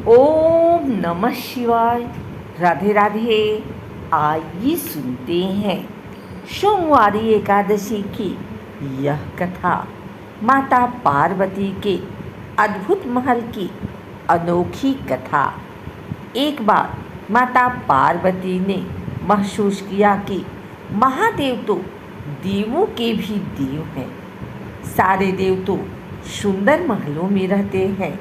ओम नमः शिवाय। राधे राधे। आइए सुनते हैं सोमवारी एकादशी की यह कथा, माता पार्वती के अद्भुत महल की अनोखी कथा। एक बार माता पार्वती ने महसूस किया कि महादेव तो देवों के भी देव हैं। सारे देव तो सुंदर महलों में रहते हैं,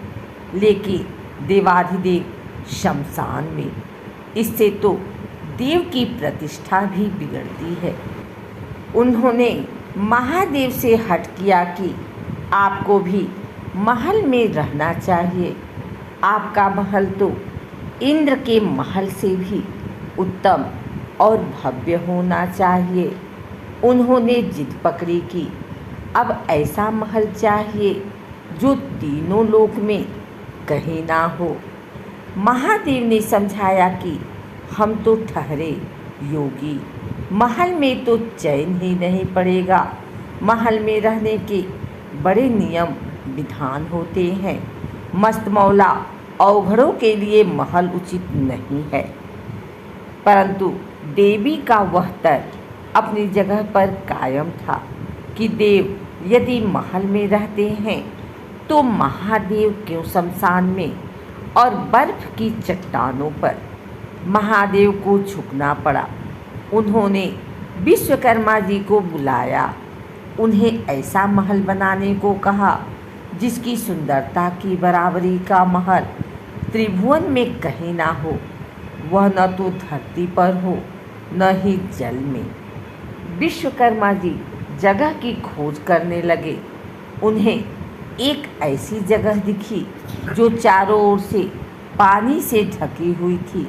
लेकिन देवाधिदेव शमशान में। इससे तो देव की प्रतिष्ठा भी बिगड़ती है। उन्होंने महादेव से हट किया कि आपको भी महल में रहना चाहिए। आपका महल तो इंद्र के महल से भी उत्तम और भव्य होना चाहिए। उन्होंने जिद पकड़ी कि अब ऐसा महल चाहिए जो तीनों लोक में कहीं ना हो। महादेव ने समझाया कि हम तो ठहरे योगी, महल में तो चैन ही नहीं पड़ेगा। महल में रहने के बड़े नियम विधान होते हैं। मस्त मौला अवघड़ों के लिए महल उचित नहीं है। परंतु देवी का वह तर्क अपनी जगह पर कायम था कि देव यदि महल में रहते हैं तो महादेव क्यों शमशान में और बर्फ की चट्टानों पर। महादेव को झुकना पड़ा। उन्होंने विश्वकर्मा जी को बुलाया। उन्हें ऐसा महल बनाने को कहा जिसकी सुंदरता की बराबरी का महल त्रिभुवन में कहीं ना हो। वह न तो धरती पर हो न ही जल में। विश्वकर्मा जी जगह की खोज करने लगे। उन्हें एक ऐसी जगह दिखी जो चारों ओर से पानी से ढकी हुई थी।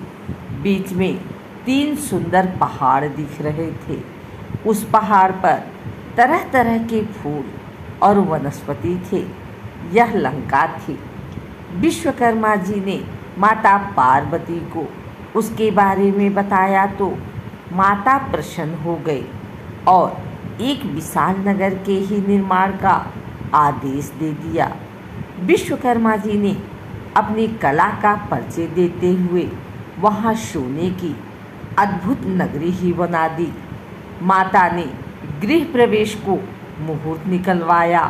बीच में 3 सुंदर पहाड़ दिख रहे थे। उस पहाड़ पर तरह तरह के फूल और वनस्पति थे। यह लंका थी। विश्वकर्मा जी ने माता पार्वती को उसके बारे में बताया तो माता प्रसन्न हो गई और एक विशाल नगर के ही निर्माण का आदेश दे दिया। विश्वकर्मा जी ने अपनी कला का परिचय देते हुए वहाँ सोने की अद्भुत नगरी ही बना दी। माता ने गृह प्रवेश को मुहूर्त निकलवाया।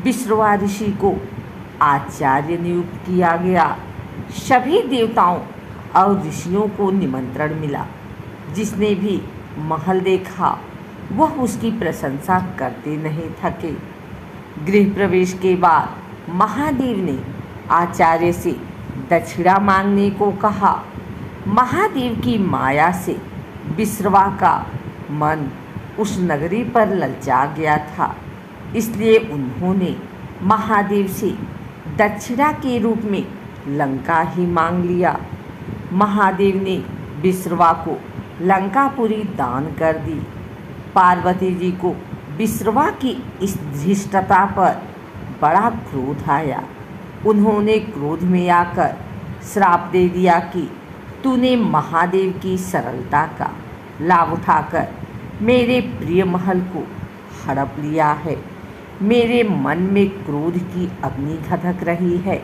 विश्रवा ऋषि को आचार्य नियुक्त किया गया। सभी देवताओं और ऋषियों को निमंत्रण मिला। जिसने भी महल देखा वह उसकी प्रशंसा करते नहीं थके। गृह प्रवेश के बाद महादेव ने आचार्य से दक्षिणा मांगने को कहा। महादेव की माया से विश्रवा का मन उस नगरी पर ललचा गया था। इसलिए उन्होंने महादेव से दक्षिणा के रूप में लंका ही मांग लिया। महादेव ने विश्रवा को लंकापुरी दान कर दी। पार्वती जी को विश्रवा की इस धृष्टता पर बड़ा क्रोध आया। उन्होंने क्रोध में आकर श्राप दे दिया कि तूने महादेव की सरलता का लाभ उठाकर मेरे प्रिय महल को हड़प लिया है। मेरे मन में क्रोध की अग्नि धधक रही है।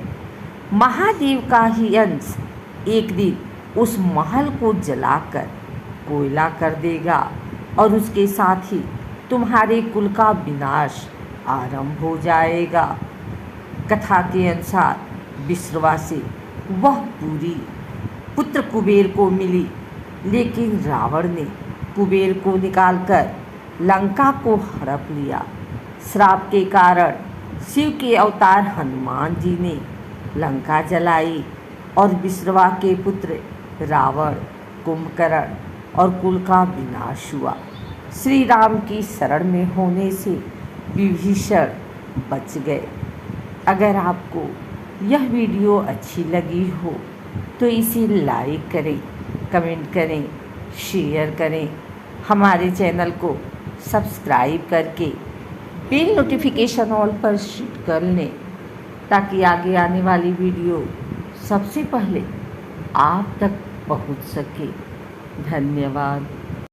महादेव का ही अंश एक दिन उस महल को जलाकर कोयला कर देगा और उसके साथ ही तुम्हारे कुल का विनाश आरंभ हो जाएगा। कथा के अनुसार विश्रवा से वह पूरी पुत्र कुबेर को मिली, लेकिन रावण ने कुबेर को निकालकर लंका को हड़प लिया। श्राप के कारण शिव के अवतार हनुमान जी ने लंका जलाई और विश्रवा के पुत्र रावण, कुंभकर्ण और कुल का विनाश हुआ। श्री राम की शरण में होने से विभीषण बच गए। अगर आपको यह वीडियो अच्छी लगी हो तो इसे लाइक करें, कमेंट करें, शेयर करें। हमारे चैनल को सब्सक्राइब करके बेल नोटिफिकेशन ऑल पर सेट कर लें ताकि आगे आने वाली वीडियो सबसे पहले आप तक पहुंच सके। धन्यवाद।